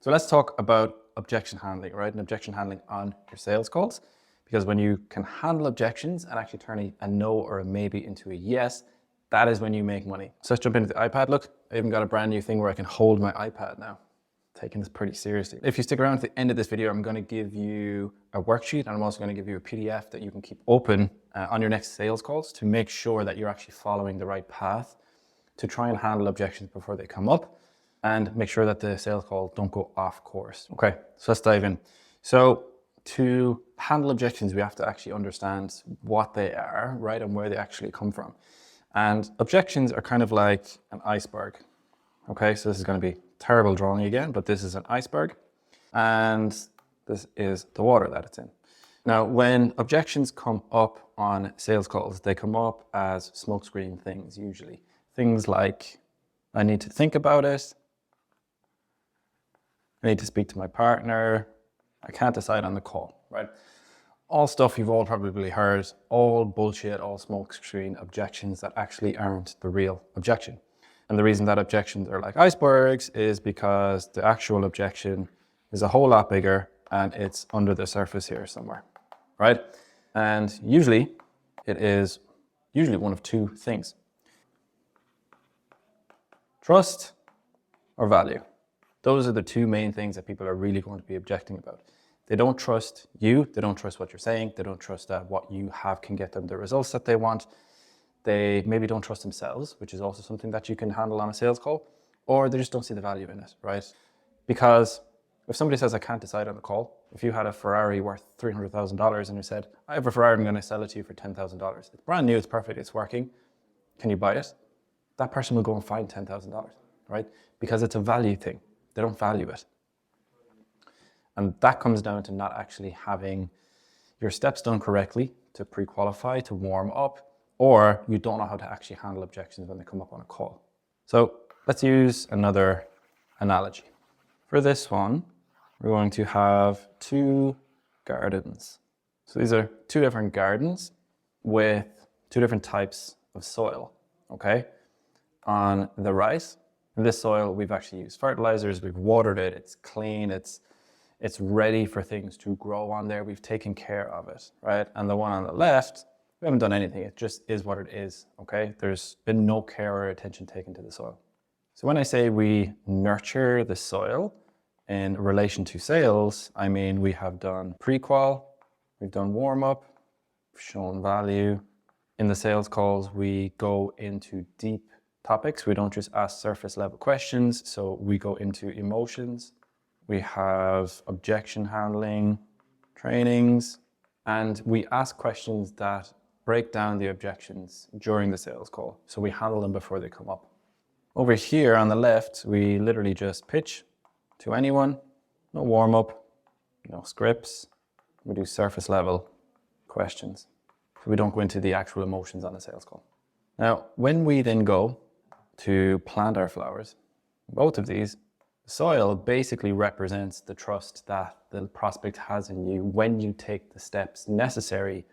So let's talk about objection handling, right? And objection handling on your sales calls. Because when you can handle objections and actually turn a no or a maybe into a yes, that is when you make money. So let's jump into the iPad. Look, I even got a brand new thing where I can hold my iPad now. Taking this pretty seriously. If you stick around to the end of this video, I'm going to give you a worksheet, and I'm also going to give you a PDF that you can keep open on your next sales calls to make sure that you're actually following the right path to try and handle objections before they come up and make sure that the sales calls don't go off course. Okay, so let's dive in. So to handle objections, we have to actually understand what they are, right, and where they actually come from. And objections are kind of like an iceberg. Okay, so this is going to be terrible drawing again, but this is an iceberg, and this is the water that it's in. Now, when objections come up on sales calls, they come up as smokescreen things usually. Things like, I need to think about it, I need to speak to my partner, I can't decide on the call, right? All stuff you've all probably heard, all bullshit, all smokescreen objections that actually aren't the real objection. And the reason that objections are like icebergs is because the actual objection is a whole lot bigger and it's under the surface here somewhere, right? And usually it is one of two things: trust or value. Those are the two main things that people are really going to be objecting about. They don't trust you, they don't trust what you're saying, they don't trust that what you have can get them the results that they want. They maybe don't trust themselves, which is also something that you can handle on a sales call, or they just don't see the value in it, right? Because if somebody says, I can't decide on the call, if you had a Ferrari worth $300,000 and you said, I have a Ferrari, I'm going to sell it to you for $10,000. It's brand new, it's perfect, it's working. Can you buy it? That person will go and find $10,000, right? Because it's a value thing. They don't value it. And that comes down to not actually having your steps done correctly to pre-qualify, to warm up, or you don't know how to actually handle objections when they come up on a call. So let's use another analogy. For this one, we're going to have two gardens. So these are two different gardens with two different types of soil, okay? On the right, in this soil, we've actually used fertilizers, we've watered it, it's clean, it's ready for things to grow on there, we've taken care of it, right? And the one on the left, we haven't done anything, it just is what it is, okay? There's been no care or attention taken to the soil. So when I say we nurture the soil in relation to sales, I mean we have done pre-qual, we've done warm-up, we've shown value. In the sales calls, we go into deep topics. We don't just ask surface level questions, so we go into emotions. We have objection handling trainings, and we ask questions that break down the objections during the sales call. So we handle them before they come up. Over here on the left, we literally just pitch to anyone, no warm up, no scripts. We do surface level questions. So we don't go into the actual emotions on the sales call. Now, when we then go to plant our flowers, both of these, the soil basically represents the trust that the prospect has in you when you take the steps necessary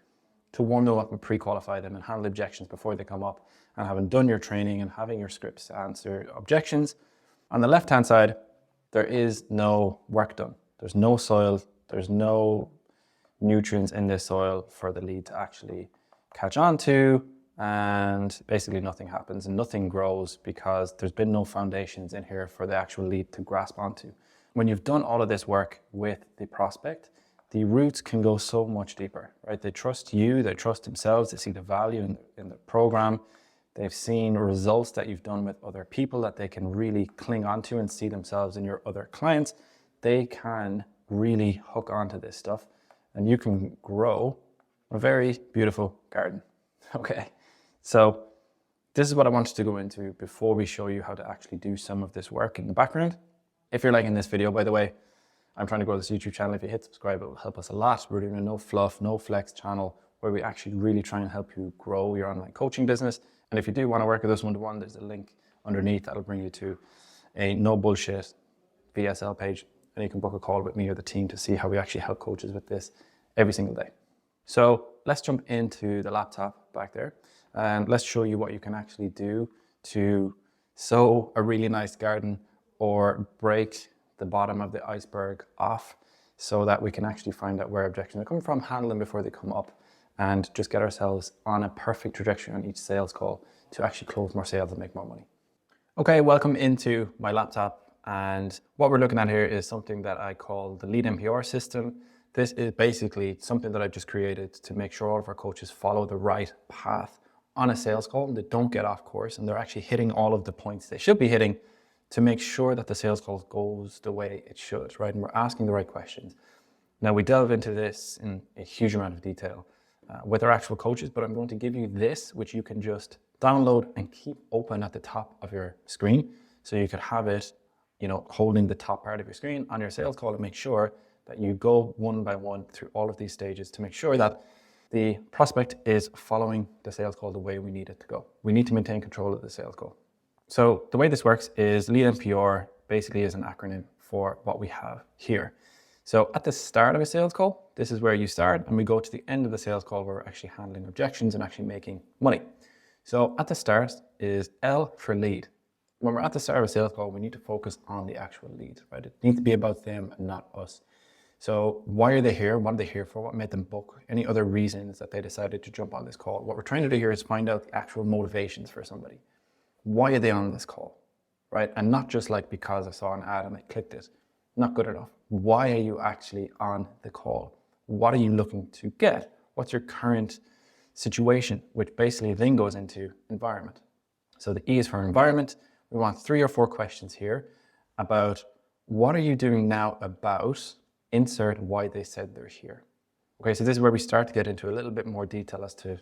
to warm them up and pre-qualify them and handle objections before they come up, and having done your training and having your scripts to answer objections. On the left-hand side, there is no work done. There's no soil, there's no nutrients in this soil for the lead to actually catch on to, and basically nothing happens and nothing grows because there's been no foundations in here for the actual lead to grasp onto. When you've done all of this work with the prospect, the roots can go so much deeper, right? They trust you, they trust themselves, they see the value in the program. They've seen results that you've done with other people that they can really cling onto and see themselves in your other clients. They can really hook onto this stuff, and you can grow a very beautiful garden. Okay, so this is what I wanted to go into before we show you how to actually do some of this work in the background. If you're liking this video, by the way, I'm trying to grow this YouTube channel. If you hit subscribe, it will help us a lot. We're doing a no fluff, no flex channel where we actually really try and help you grow your online coaching business. And if you do want to work with us one-to-one, there's a link underneath that'll bring you to a no bullshit VSL page, and you can book a call with me or the team to see how we actually help coaches with this every single day. So let's jump into the laptop back there and let's show you what you can actually do to sow a really nice garden or break the bottom of the iceberg off so that we can actually find out where objections are coming from, handle them before they come up, and just get ourselves on a perfect trajectory on each sales call to actually close more sales and make more money. Okay, welcome into my laptop. And what we're looking at here is something that I call the lead NPR system. This is basically something that I've just created to make sure all of our coaches follow the right path on a sales call and they don't get off course and they're actually hitting all of the points they should be hitting to make sure that the sales call goes the way it should, right? And we're asking the right questions. Now we delve into this in a huge amount of detail with our actual coaches, but I'm going to give you this, which you can just download and keep open at the top of your screen. So you could have it, holding the top part of your screen on your sales call and make sure that you go one by one through all of these stages to make sure that the prospect is following the sales call the way we need it to go. We need to maintain control of the sales call. So the way this works is lead NPR basically is an acronym for what we have here. So at the start of a sales call, this is where you start, and we go to the end of the sales call where we're actually handling objections and actually making money. So at the start is L for lead. When we're at the start of a sales call, we need to focus on the actual lead, right? It needs to be about them and not us. So why are they here? What are they here for? What made them book? Any other reasons that they decided to jump on this call? What we're trying to do here is find out the actual motivations for somebody. Why are they on this call, right? And not just like because I saw an ad and I clicked it. Not good enough. Why are you actually on the call? What are you looking to get? What's your current situation? Which basically then goes into environment. So the E is for environment. We want 3 or 4 questions here about what are you doing now about insert why they said they're here. Okay, so this is where we start to get into a little bit more detail as to,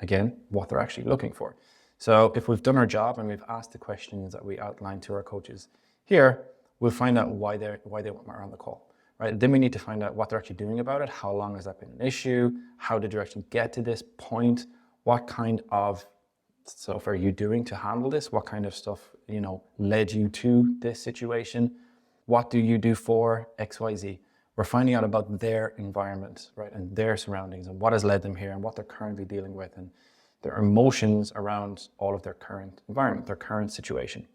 again, what they're actually looking for. So if we've done our job and we've asked the questions that we outlined to our coaches here, we'll find out why they are on the call, right? Then we need to find out what they're actually doing about it. How long has that been an issue? How did you actually get to this point? What kind of stuff are you doing to handle this? What kind of stuff, led you to this situation? What do you do for XYZ? We're finding out about their environment, right? And their surroundings and what has led them here and what they're currently dealing with and their emotions around all of their current environment, their current situation.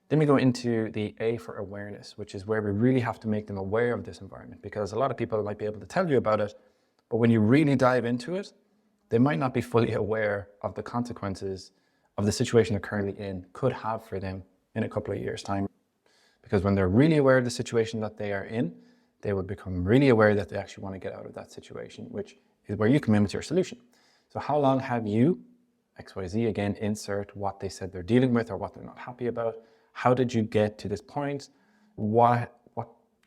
Then we go into the A for awareness, which is where we really have to make them aware of this environment, because a lot of people might be able to tell you about it, but when you really dive into it, they might not be fully aware of the consequences of the situation they're currently in could have for them in a couple of years' time. Because when they're really aware of the situation that they are in, they will become really aware that they actually want to get out of that situation, which is where you come in with your solution. So how long have you, XYZ, again, insert what they said they're dealing with or what they're not happy about. How did you get to this point? What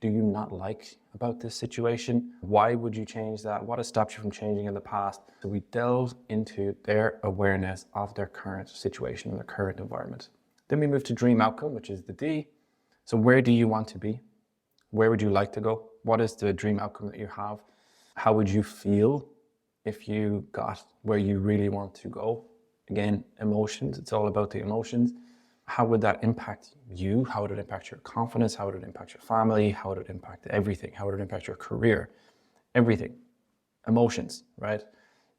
do you not like about this situation? Why would you change that? What has stopped you from changing in the past? So we delve into their awareness of their current situation and their current environment. Then we move to dream outcome, which is the D. So where do you want to be? Where would you like to go? What is the dream outcome that you have? How would you feel if you got where you really want to go? Again, emotions, it's all about the emotions. How would that impact you? How would it impact your confidence? How would it impact your family? How would it impact everything? How would it impact your career? Everything. Emotions, right?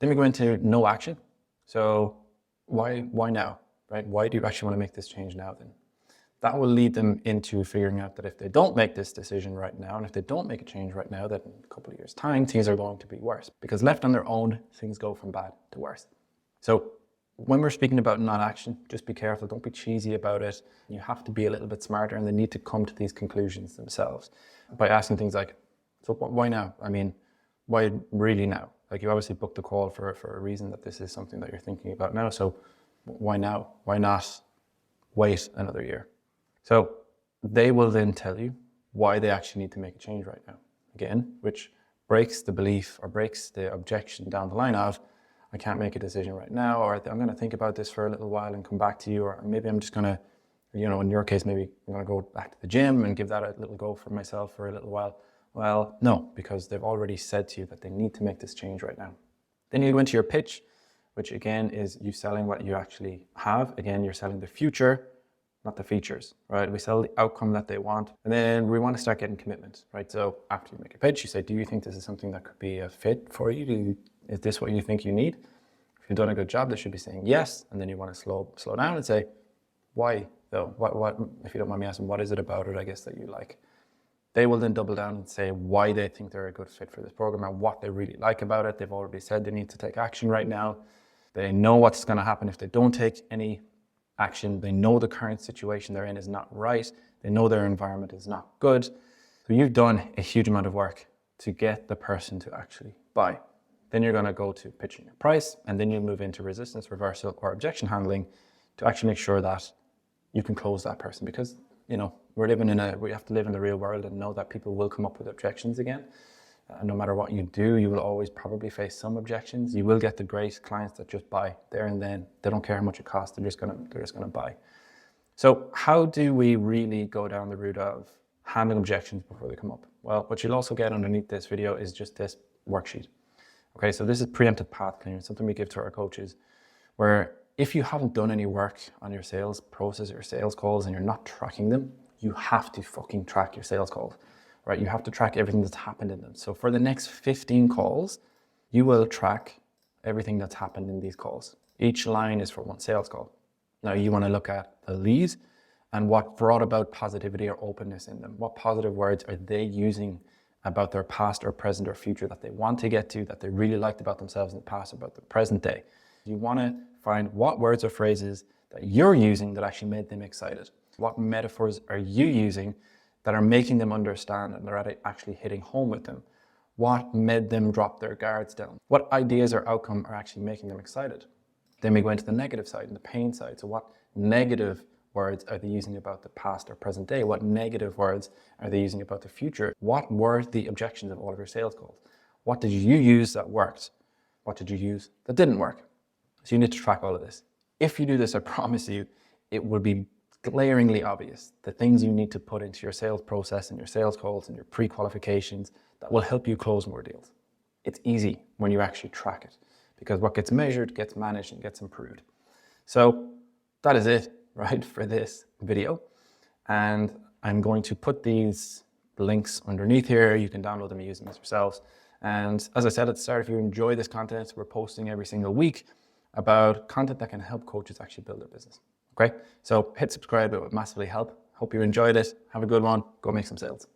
Then we go into no action. So why now, right? Why do you actually want to make this change now then? That will lead them into figuring out that if they don't make this decision right now, and if they don't make a change right now, that in a couple of years' time, things are going to be worse. Because left on their own, things go from bad to worse. So when we're speaking about non-action, just be careful, don't be cheesy about it. You have to be a little bit smarter, and they need to come to these conclusions themselves by asking things like, so why now? I mean, why really now? Like, you obviously booked the call for a reason that this is something that you're thinking about now, so why now? Why not wait another year? So they will then tell you why they actually need to make a change right now. Again, which breaks the belief or breaks the objection down the line of, I can't make a decision right now, or I'm going to think about this for a little while and come back to you, or maybe I'm just going to, in your case, maybe I'm going to go back to the gym and give that a little go for myself for a little while. Well, no, because they've already said to you that they need to make this change right now. Then you go into your pitch, which again is you selling what you actually have. Again, you're selling the future, not the features, right? We sell the outcome that they want, and then we want to start getting commitment, right? So after you make a pitch, you say, do you think this is something that could be a fit for you? Is this what you think you need? If you've done a good job, they should be saying yes, and then you want to slow down and say, why though? What, if you don't mind me asking, what is it about it, I guess, that you like? They will then double down and say why they think they're a good fit for this program and what they really like about it. They've already said they need to take action right now. They know what's going to happen if they don't take any action. They know the current situation they're in is not right. They know their environment is not good. So you've done a huge amount of work to get the person to actually buy. Then you're going to go to pitching your price, and then you move into resistance, reversal, or objection handling to actually make sure that you can close that person, because we have to live in the real world and know that people will come up with objections again. No matter what you do, you will always probably face some objections. You will get the great clients that just buy there and then. They don't care how much it costs. They're just gonna buy. So how do we really go down the route of handling objections before they come up? Well, what you'll also get underneath this video is just this worksheet. Okay, so this is preemptive path clearing, something we give to our coaches, where if you haven't done any work on your sales process or sales calls and you're not tracking them, you have to fucking track your sales calls, right? You have to track everything that's happened in them. So for the next 15 calls, you will track everything that's happened in these calls. Each line is for one sales call. Now you want to look at the leads and what brought about positivity or openness in them. What positive words are they using about their past or present or future that they want to get to, that they really liked about themselves in the past, about the present day. You want to find what words or phrases that you're using that actually made them excited. What metaphors are you using that are making them understand and they're actually hitting home with them? What made them drop their guards down? What ideas or outcome are actually making them excited? Then we go into the negative side and the pain side. So what negative words are they using about the past or present day? What negative words are they using about the future? What were the objections of all of your sales calls? What did you use that worked? What did you use that didn't work? So you need to track all of this. If you do this, I promise you, it will be glaringly obvious the things you need to put into your sales process and your sales calls and your pre-qualifications that will help you close more deals. It's easy when you actually track it, because what gets measured gets managed and gets improved. So that is it, right, for this video. And I'm going to put these links underneath here. You can download them and use them as yourselves. And as I said at the start, if you enjoy this content, we're posting every single week about content that can help coaches actually build their business. Okay, so hit subscribe, it would massively help. Hope you enjoyed it. Have a good one. Go make some sales.